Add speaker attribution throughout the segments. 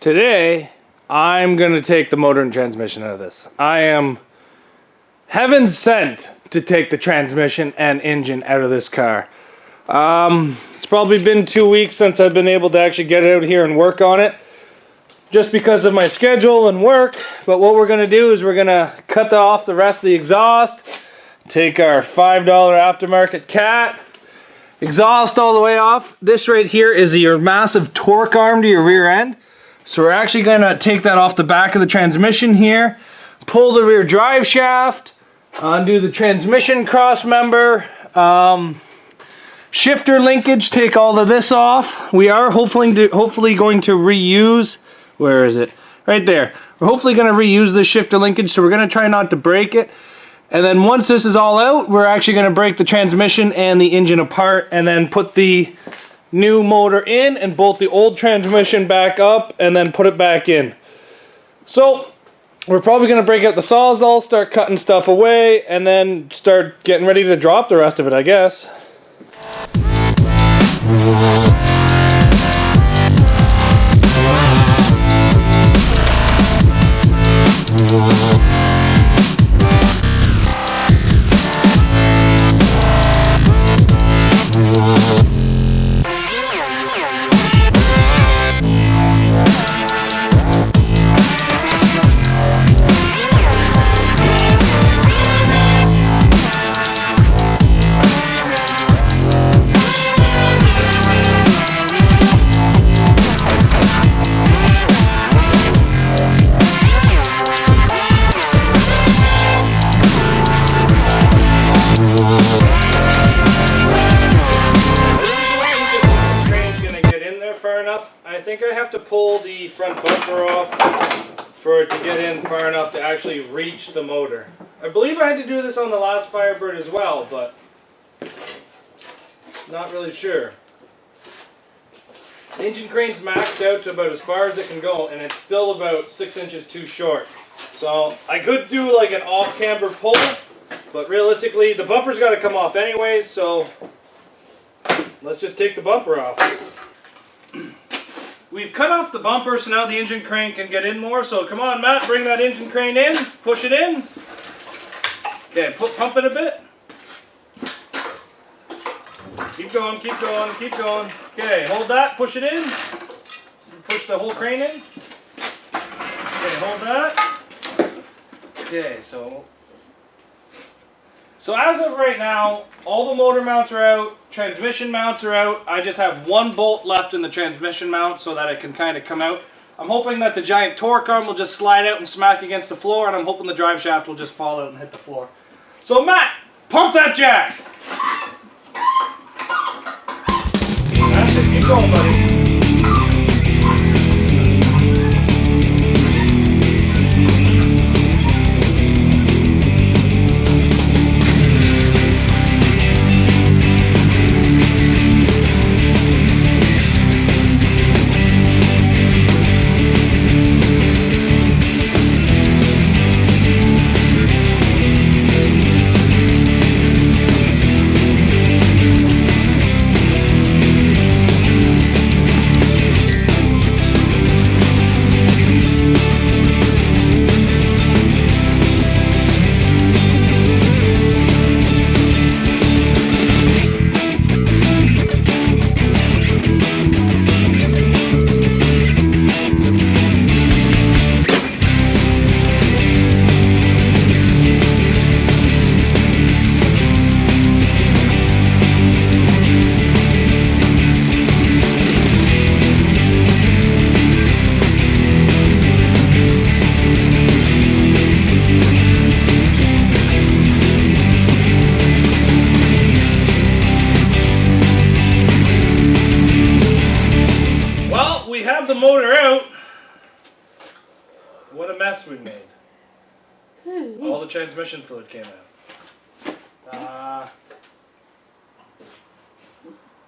Speaker 1: Today, I'm going to take the motor and transmission out of this. I am heaven sent to take the transmission and engine out of this car. It's probably been 2 weeks since I've been able to actually get out here and work on it, just because of my schedule and work. But what we're going to do is we're going to cut off the rest of the exhaust, take our $5 aftermarket cat, exhaust all the way off. This right here is your massive torque arm to your rear end. So we're actually going to take that off the back of the transmission here, pull the rear drive shaft, undo the transmission cross member, shifter linkage, take all of this off. We are hopefully going to reuse, where is it? Right there. We're hopefully going to reuse the shifter linkage, so we're going to try not to break it. And then once this is all out, we're actually going to break the transmission and the engine apart and then put the new motor in and bolt the old transmission back up and then put it back in. So we're probably going to break out the Sawzall, start cutting stuff away, and then start getting ready to drop the rest of it, I guess. I think I have to pull the front bumper off for it to get in far enough to actually reach the motor. I believe I had to do this on the last Firebird as well, but not really sure. The engine crane's maxed out to about as far as it can go, and it's still about 6 inches too short. So I could do like an off-camber pull, but realistically the bumper's got to come off anyways, so let's just take the bumper off. We've cut off the bumper, so now the engine crane can get in more. So come on, Matt, bring that engine crane in. Push it in. Okay, pump it a bit. Keep going, keep going, keep going. Okay, hold that, push it in. Push the whole crane in. Okay, hold that. Okay, so as of right now, all the motor mounts are out, transmission mounts are out. I just have one bolt left in the transmission mount so that it can kind of come out. I'm hoping that the giant torque arm will just slide out and smack against the floor, and I'm hoping the drive shaft will just fall out and hit the floor. So Matt, pump that jack! That's it, keep going, buddy. The motor out. What a mess we made. All the transmission fluid came out.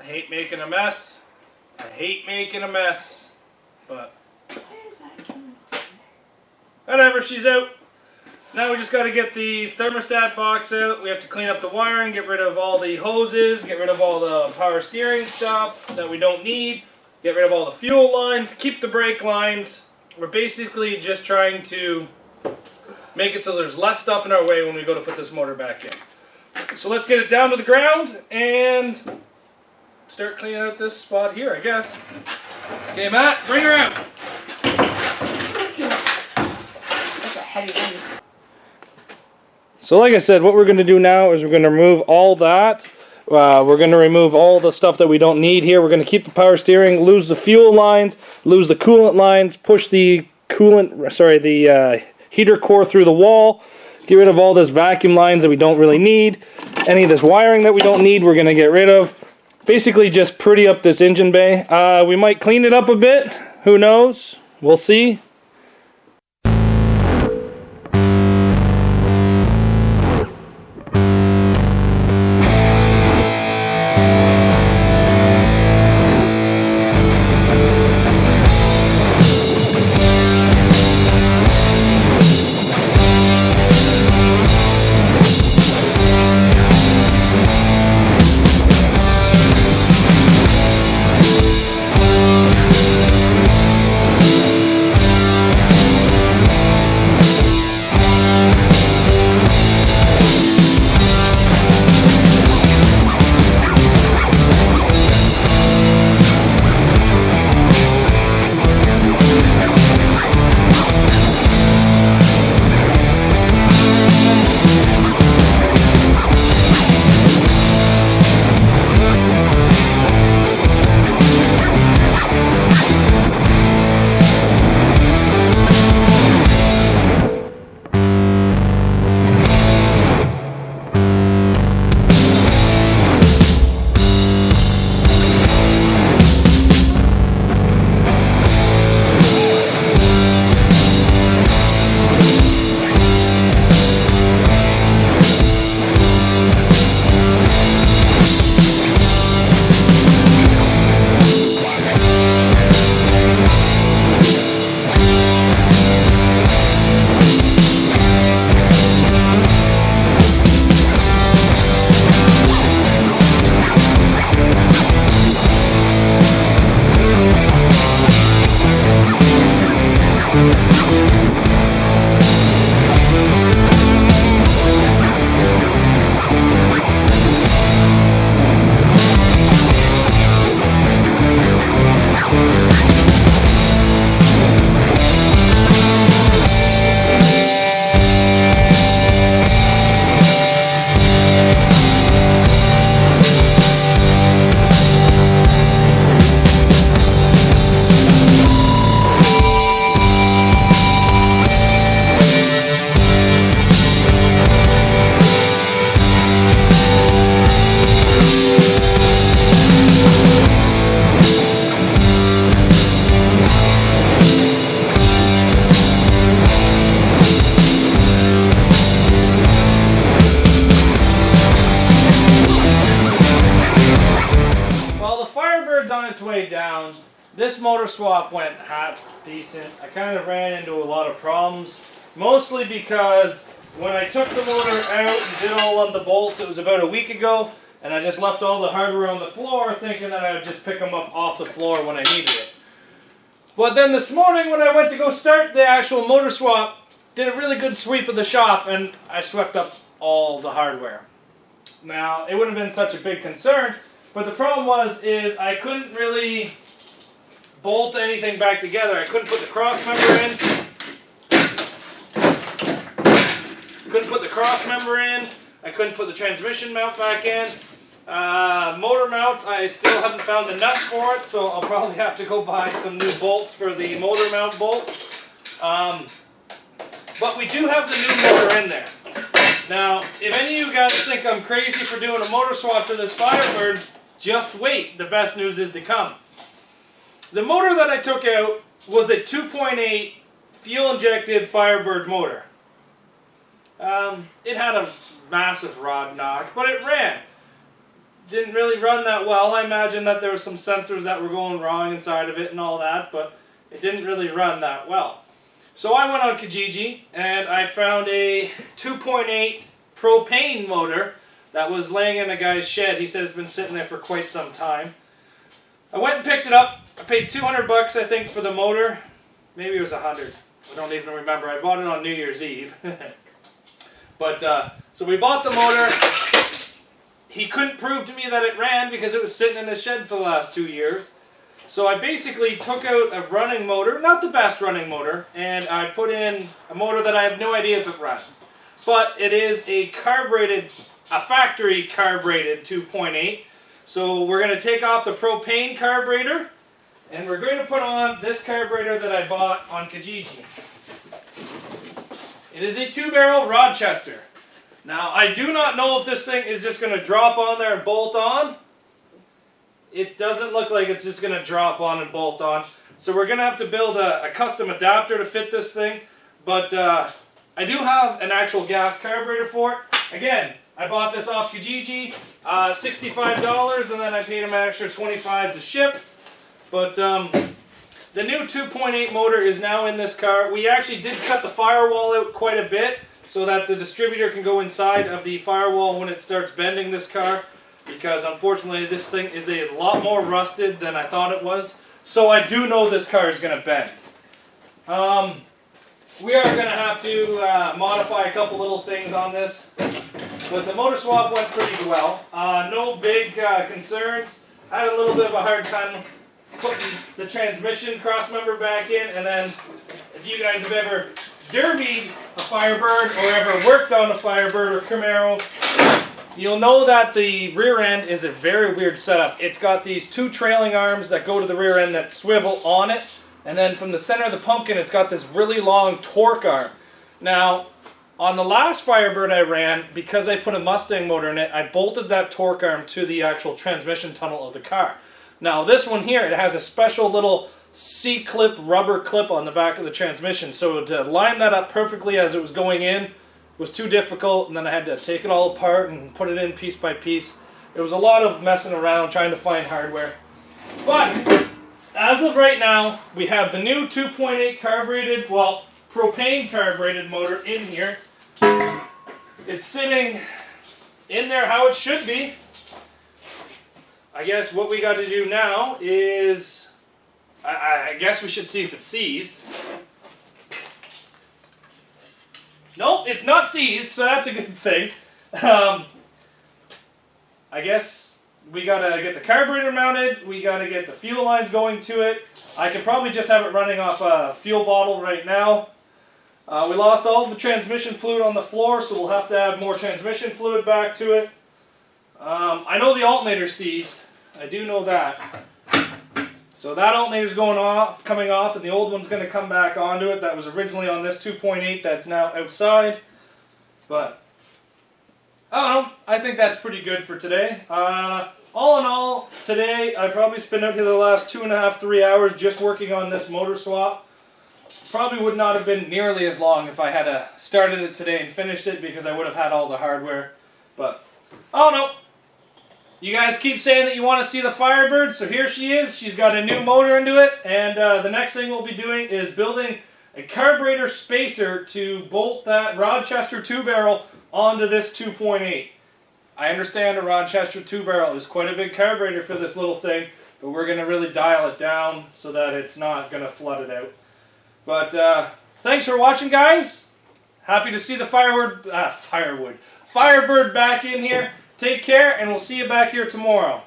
Speaker 1: I hate making a mess. I hate making a mess. But whatever, she's out. Now we just got to get the thermostat box out. We have to clean up the wiring, get rid of all the hoses, get rid of all the power steering stuff that we don't need. get rid of all the fuel lines, keep the brake lines. We're basically just trying to make it so there's less stuff in our way when we go to put this motor back in. So let's get it down to the ground and start cleaning out this spot here, I guess. Okay, Matt, bring her out.
Speaker 2: That's a heavy one.
Speaker 1: So like I said, what we're going to do now is we're going to remove all that. We're going to remove all the stuff that we don't need here. We're going to keep the power steering, lose the fuel lines, lose the coolant lines, push the heater core through the wall, get rid of all this vacuum lines that we don't really need. Any of this wiring that we don't need, we're going to get rid of. Basically just pretty up this engine bay. We might clean it up a bit. Who knows? We'll see. Down. This motor swap went half decent. I kind of ran into a lot of problems, mostly because when I took the motor out and did all of the bolts, it was about a week ago, and I just left all the hardware on the floor thinking that I would just pick them up off the floor when I needed it. But then this morning when I went to go start the actual motor swap, did a really good sweep of the shop and I swept up all the hardware. Now, it wouldn't have been such a big concern, but the problem is I couldn't really bolt anything back together. I couldn't put the cross member in. I couldn't put the transmission mount back in. Motor mounts, I still haven't found the nuts for it, so I'll probably have to go buy some new bolts for the motor mount bolts. But we do have the new motor in there. Now, if any of you guys think I'm crazy for doing a motor swap to this Firebird, just wait, the best news is to come. The motor that I took out was a 2.8 fuel-injected Firebird motor. It had a massive rod knock, but it ran. Didn't really run that well. I imagine that there were some sensors that were going wrong inside of it and all that, but it didn't really run that well. So I went on Kijiji and I found a 2.8 propane motor that was laying in a guy's shed. He said it's been sitting there for quite some time. I went and picked it up, I paid 200 bucks, I think, for the motor. Maybe it was 100. I don't even remember. I bought it on New Year's Eve. But, so we bought the motor. He couldn't prove to me that it ran because it was sitting in the shed for the last 2 years. So I basically took out a running motor, not the best running motor, and I put in a motor that I have no idea if it runs. But it is a carb-rated, a factory carb-rated 2.8. So we're going to take off the propane carburetor, and we're going to put on this carburetor that I bought on Kijiji. It is a 2-barrel Rochester. Now, I do not know if this thing is just going to drop on there and bolt on. It doesn't look like it's just going to drop on and bolt on. So we're going to have to build a custom adapter to fit this thing. But I do have an actual gas carburetor for it. Again, I bought this off Kijiji, $65, and then I paid him an extra $25 to ship. But the new 2.8 motor is now in this car. We actually did cut the firewall out quite a bit so that the distributor can go inside of the firewall when it starts bending this car. Because unfortunately this thing is a lot more rusted than I thought it was. So I do know this car is going to bend. We are going to have to modify a couple little things on this. But the motor swap went pretty well. No big concerns. I had a little bit of a hard time putting the transmission crossmember back in. And then if you guys have ever derbied a Firebird or ever worked on a Firebird or Camaro, you'll know that the rear end is a very weird setup. It's got these 2 trailing arms that go to the rear end that swivel on it. And then from the center of the pumpkin, it's got this really long torque arm. Now, on the last Firebird I ran, because I put a Mustang motor in it, I bolted that torque arm to the actual transmission tunnel of the car. Now, this one here, it has a special little C-clip rubber clip on the back of the transmission. So to line that up perfectly as it was going in was too difficult, and then I had to take it all apart and put it in piece by piece. It was a lot of messing around trying to find hardware. But as of right now, we have the new 2.8 carbureted, well, propane carbureted motor in here. It's sitting in there how it should be. I guess what we got to do now is, I guess we should see if it's seized. Nope, it's not seized, so that's a good thing. I guess we gotta get the carburetor mounted, we gotta get the fuel lines going to it. I could probably just have it running off a fuel bottle right now. We lost all of the transmission fluid on the floor, so we'll have to add more transmission fluid back to it. I know the alternator's seized. I do know that. So that alternator's coming off, and the old one's going to come back onto it. That was originally on this 2.8 that's now outside. But, I don't know. I think that's pretty good for today. All in all, today I probably spent out here the last 2.5, 3 hours just working on this motor swap. Probably would not have been nearly as long if I had started it today and finished it, because I would have had all the hardware. But, I don't know. You guys keep saying that you want to see the Firebird, so here she is. She's got a new motor into it, and the next thing we'll be doing is building a carburetor spacer to bolt that Rochester 2-barrel onto this 2.8. I understand a Rochester 2-barrel is quite a big carburetor for this little thing, but we're going to really dial it down so that it's not going to flood it out. But thanks for watching, guys. Happy to see the Firebird back in here. Take care, and we'll see you back here tomorrow.